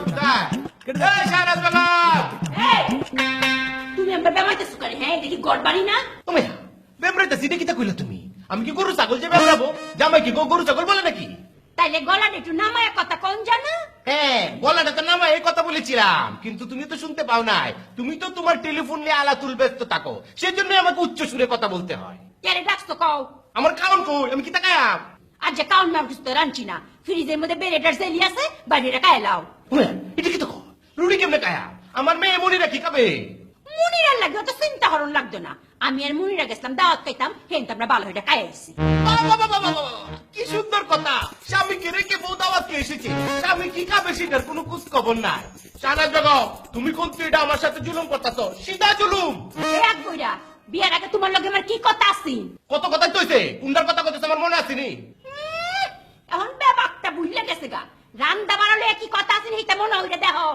কোথায় এই শাহনাজ বেগম তুমি আমরা বেমাইতেছো করে হ্যাঁ দেখি গড় বাড়ি না তুমি বেমরাইতে সিটে কিটা কইলা তুমি আমি কি গরু ছাগল যে বেমরাবো জামাই কি গরু ছাগল বলে নাকি তাইলে গলাটা একটু নামায় কথা কোন জানা হ্যাঁ গলাটা তো নামা এই কথা বলেছিলাম কিন্তু তুমি তো শুনতে পাও নাই তুমি তো তোমার টেলিফোন নিয়ে আলাতুল ব্যস্ত থাকো সেজন্য আমাকে উচ্চ সুরে কথা বলতে হয় কেরে ডাকছো কও আমার কারণ কই আমি কি তাকায়াম আজ যে কাউন মাউস তো রাঞ্চি না ফ্রিজের মধ্যে বেরেটার জেলি আছে বাইরেটা খায় লাও ওয়া এটা কি তো রুড়ি কেমনে কায়া আমার মেয়ে মনিরা কি খাবে মুনিরার লাগবে তো চিন্তা হরণ লাগতো না আমি আর মুনিরা গেছিলাম দাওয়াত খাইতাম হেন আমরা ভালো হইটা খাই আইছি কি সুন্দর কথা স্বামীকে রেখে বউ দাওয়াতকে এসেছে স্বামী কি খাবে সেটার কোনো খোঁজ খবর নাই শাহনাজ বেগম তুমি কোন এটা আমার সাথে জুলুম করতেছো সিধা জুলুম এক বইরা বিয়ার আগে তোমার লগে আমার কি কথা আছে কত কথাই কইছে কুন্ডার কথা কইছে আমার মনে আসেনি এখন ব্যাপারটা বুঝলে গেছে গা রান্দা বাড়ালে কি কথা আছে এইটা মনে হইলে দেখো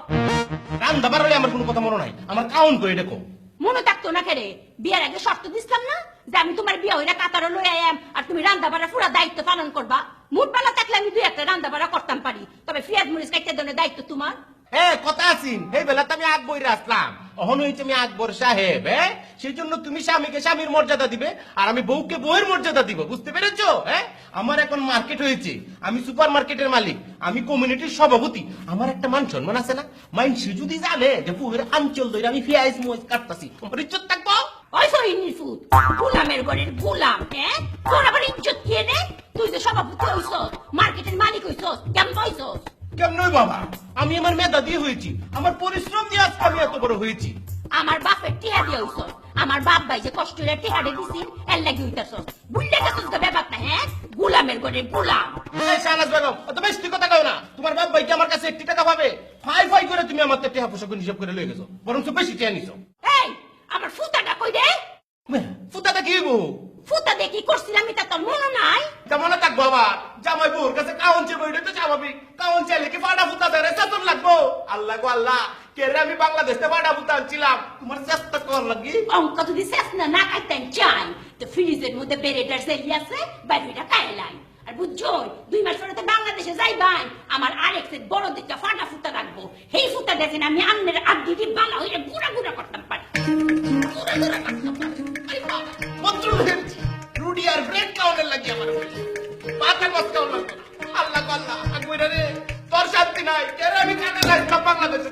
রান্দা বাড়ালে আমার কোনো কথা মনে নাই আমার কাউন করে দেখো মনে থাকতো না খেরে বিয়ার আগে শর্ত দিছিলাম না যে আমি তোমার বিয়া হইরা কাতারে লই আইয়াম আর তুমি রান্দা বাড়ার পুরা দায়িত্ব পালন করবা মুড বেলা থাকলে আমি দুই একটা রান্দা বাড়া করতাম পারি তবে পেঁয়াজ মরিচ কাটতে দেওয়ার দায়িত্ব তোমার হ্যাঁ কথা আছিন এই বেলাতে আমি আকবরে আসলাম অহন হইছে আমি আকবর সাহেব হ্যাঁ সেই জন্য তুমি স্বামীকে স্বামীর মর্যাদা দিবে আর আমি বউকে বউয়ের মর্যাদা দিব বুঝতে পেরেছো হ্যাঁ আমার এখন মার্কেট হয়েছে আমি সুপার মার্কেটের মালিক আমি কমিউনিটির সভাপতি আমার একটা মান সম্মান আছে না মাইনসি যদি জানে যে পুয়ের আঞ্চল ধরে আমি পেঁয়াজ মরিচ কাটতাছি আমার ইজ্জত থাকবো ওই সরিনি ফুট গোলামের ঘরের গোলাম হ্যাঁ তোর আবার ইজ্জত কে রে তুই যে সভাপতি হইছস মার্কেটের মালিক হইছস কেমন হইছস কেমন বাবা আমি আমার মেধা দিয়ে হয়েছি আমার পরিশ্রম দিয়ে আজকে আমি এত বড় হয়েছি আমার বাপের টিহা দিয়ে হইছস আমার বাপ ভাই যে কষ্ট করে টিহাড়ে দিছি এর লাগি হইতাছস বুঝলে গেছস তো ব্যাপারটা হ্যাঁ গোলামের ঘরের গোলাম এই শাহনাজ বেগম অত বেশি কথা কও না তোমার বাপ ভাই কি আমার কাছে 1 টাকা পাবে ফাই ফাই করে তুমি আমার তে টাকা পয়সা করে হিসাব করে লয়ে গেছো বরং তো বেশি টাকা নিছো এই আমার ফুটাটা কই রে ফুটাটা কি গো ফুটা দিয়ে কি করছিলাম এটা তোর মনে নাই কেমন থাকবো আবার জামাই বউর কাছে কাউন চেয়ে বইলে তো স্বাভাবিক কাউন চাইলে কি ফাটা ফুটা দেয় চেতন লাগবো আল্লাহ গো আল্লাহ কেরে আমি বাংলাদেশে ফাটা ফুটা আনছিলাম তোমার চেষ্টা কর লাগি অঙ্ক যদি শেষ না খাইতেন চাই তো ফ্রিজের মধ্যে বেরেটার জেলি আছে বাইরেটা খাইলাই আর বুঝছো 2 মাস পরে তো বাংলাদেশে যাইবাই আমার আরেক সেট বড় দিকটা ফাটা ফুটা রাখবো এই ফুটা দেখেন আমি আন্নের আড্ডি দিয়ে বালা হইলে গুড়া গুড়া করতাম পারি গুড়া গুড়া করতাম পারি পত্র রুডি আর ব্রেড কাউনের লাগি আমার মাথা কষ্ট লাগবে আল্লাহ গো আল্লাহ আকবরে রে তোর শান্তি নাই কেরে আমি কানে লাগতাম বাংলাদেশে